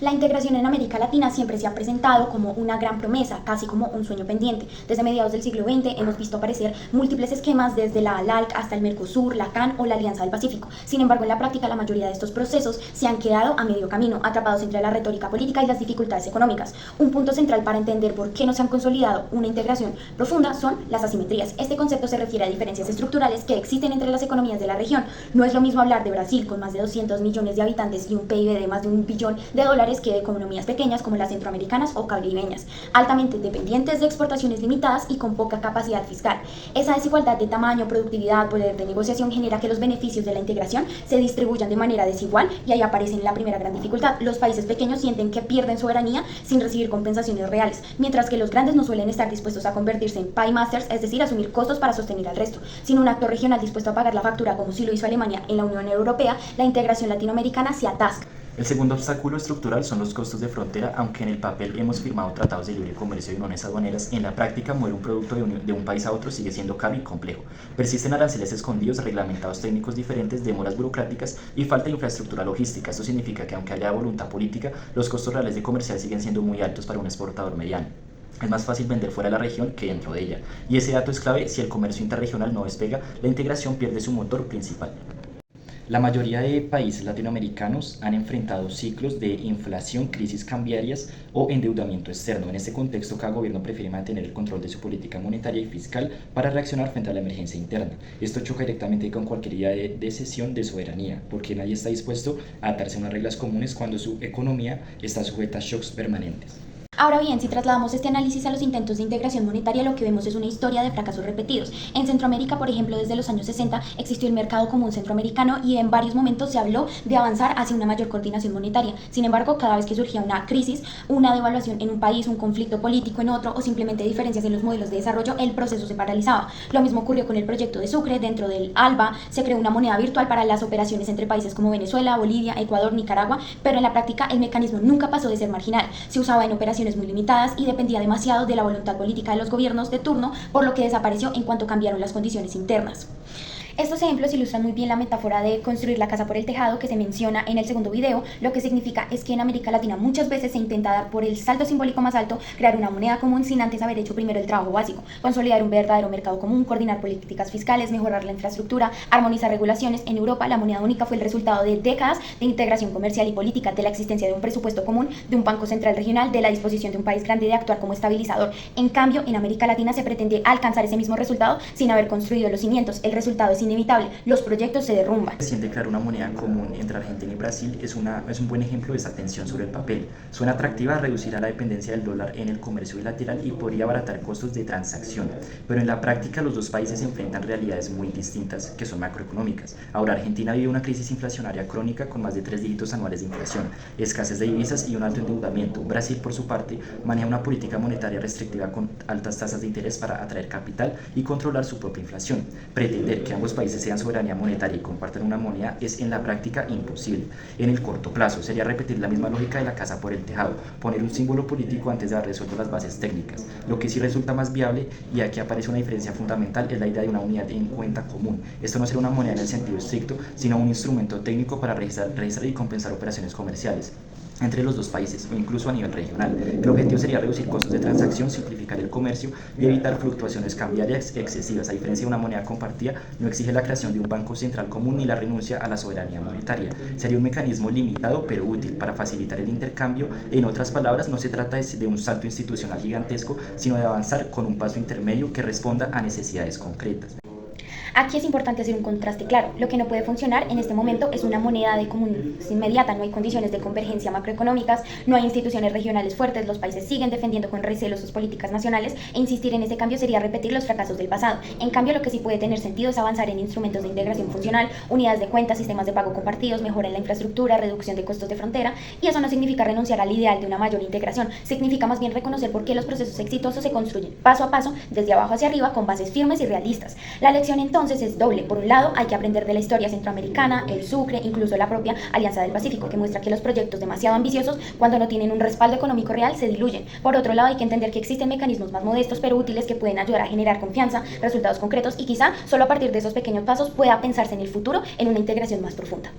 La integración en América Latina siempre se ha presentado como una gran promesa, casi como un sueño pendiente. Desde mediados del siglo XX hemos visto aparecer múltiples esquemas desde la ALAC hasta el Mercosur, la CAN o la Alianza del Pacífico. Sin embargo, en la práctica la mayoría de estos procesos se han quedado a medio camino, atrapados entre la retórica política y las dificultades económicas. Un punto central para entender por qué no se han consolidado una integración profunda son las asimetrías. Este concepto se refiere a diferencias estructurales que existen entre las economías de la región. No es lo mismo hablar de Brasil con más de 200 millones de habitantes y un PIB de más de $1 billón que de economías pequeñas como las centroamericanas o caribeñas, altamente dependientes de exportaciones limitadas y con poca capacidad fiscal. Esa desigualdad de tamaño, productividad, poder de negociación genera que los beneficios de la integración se distribuyan de manera desigual y ahí aparece la primera gran dificultad. Los países pequeños sienten que pierden soberanía sin recibir compensaciones reales, mientras que los grandes no suelen estar dispuestos a convertirse en paymasters, es decir, asumir costos para sostener al resto. Sin un actor regional dispuesto a pagar la factura como sí lo hizo Alemania en la Unión Europea, la integración latinoamericana se atasca. El segundo obstáculo estructural son los costos de frontera. Aunque en el papel hemos firmado tratados de libre comercio y uniones aduaneras, en la práctica mover un producto de un país a otro sigue siendo caro y complejo. Persisten aranceles escondidos, reglamentados técnicos diferentes, demoras burocráticas y falta de infraestructura logística. Esto significa que aunque haya voluntad política, los costos reales de comercial siguen siendo muy altos para un exportador mediano. Es más fácil vender fuera de la región que dentro de ella. Y ese dato es clave: si el comercio interregional no despega, la integración pierde su motor principal. La mayoría de países latinoamericanos han enfrentado ciclos de inflación, crisis cambiarias o endeudamiento externo. En este contexto, cada gobierno prefiere mantener el control de su política monetaria y fiscal para reaccionar frente a la emergencia interna. Esto choca directamente con cualquier idea de cesión de soberanía, porque nadie está dispuesto a atarse a unas reglas comunes cuando su economía está sujeta a shocks permanentes. Ahora bien, si trasladamos este análisis a los intentos de integración monetaria, lo que vemos es una historia de fracasos repetidos. En Centroamérica, por ejemplo, desde los años 60 existió el mercado común centroamericano y en varios momentos se habló de avanzar hacia una mayor coordinación monetaria. Sin embargo, cada vez que surgía una crisis, una devaluación en un país, un conflicto político en otro o simplemente diferencias en los modelos de desarrollo, el proceso se paralizaba. Lo mismo ocurrió con el proyecto de Sucre. Dentro del ALBA se creó una moneda virtual para las operaciones entre países como Venezuela, Bolivia, Ecuador, Nicaragua, pero en la práctica el mecanismo nunca pasó de ser marginal. Se usaba en operaciones muy limitadas y dependía demasiado de la voluntad política de los gobiernos de turno, por lo que desapareció en cuanto cambiaron las condiciones internas. Estos ejemplos ilustran muy bien la metáfora de construir la casa por el tejado que se menciona en el segundo video. Lo que significa es que en América Latina muchas veces se intenta dar por el salto simbólico más alto, crear una moneda común sin antes haber hecho primero el trabajo básico: consolidar un verdadero mercado común, coordinar políticas fiscales, mejorar la infraestructura, armonizar regulaciones. En Europa, la moneda única fue el resultado de décadas de integración comercial y política, de la existencia de un presupuesto común, de un banco central regional, de la disposición de un país grande de actuar como estabilizador. En cambio, en América Latina se pretende alcanzar ese mismo resultado sin haber construido los cimientos. El resultado es inevitable: los proyectos se derrumban. Recién crear una moneda común entre Argentina y Brasil es un buen ejemplo de esta tensión sobre el papel. Suena atractiva, reducirá la dependencia del dólar en el comercio bilateral y podría abaratar costos de transacción, pero en la práctica los dos países se enfrentan realidades muy distintas que son macroeconómicas. Ahora, Argentina vive una crisis inflacionaria crónica con más de 3 dígitos anuales de inflación, escasez de divisas y un alto endeudamiento. Brasil, por su parte, maneja una política monetaria restrictiva con altas tasas de interés para atraer capital y controlar su propia inflación. Pretender que ambos países sean soberanía monetaria y compartan una moneda es en la práctica imposible. En el corto plazo sería repetir la misma lógica de la casa por el tejado, poner un símbolo político antes de haber resuelto las bases técnicas. Lo que sí resulta más viable, y aquí aparece una diferencia fundamental, es la idea de una unidad en cuenta común. Esto no será una moneda en el sentido estricto, sino un instrumento técnico para registrar y compensar operaciones comerciales entre los dos países o incluso a nivel regional. El objetivo sería reducir costos de transacción, simplificar el comercio y evitar fluctuaciones cambiarias excesivas. A diferencia de una moneda compartida, no exige la creación de un banco central común ni la renuncia a la soberanía monetaria. Sería un mecanismo limitado pero útil para facilitar el intercambio. En otras palabras, no se trata de un salto institucional gigantesco, sino de avanzar con un paso intermedio que responda a necesidades concretas. Aquí es importante hacer un contraste claro. Lo que no puede funcionar en este momento es una moneda de común inmediata. No hay condiciones de convergencia macroeconómicas, no hay instituciones regionales fuertes, los países siguen defendiendo con recelo sus políticas nacionales e insistir en ese cambio sería repetir los fracasos del pasado. En cambio, lo que sí puede tener sentido es avanzar en instrumentos de integración funcional, unidades de cuentas, sistemas de pago compartidos, mejora en la infraestructura, reducción de costos de frontera, y eso no significa renunciar al ideal de una mayor integración, significa más bien reconocer por qué los procesos exitosos se construyen paso a paso, desde abajo hacia arriba, con bases firmes y realistas. La lección entonces es doble. Por un lado, hay que aprender de la historia centroamericana, el Sucre, incluso la propia Alianza del Pacífico, que muestra que los proyectos demasiado ambiciosos, cuando no tienen un respaldo económico real, se diluyen. Por otro lado, hay que entender que existen mecanismos más modestos pero útiles que pueden ayudar a generar confianza, resultados concretos, y quizá solo a partir de esos pequeños pasos pueda pensarse en el futuro en una integración más profunda.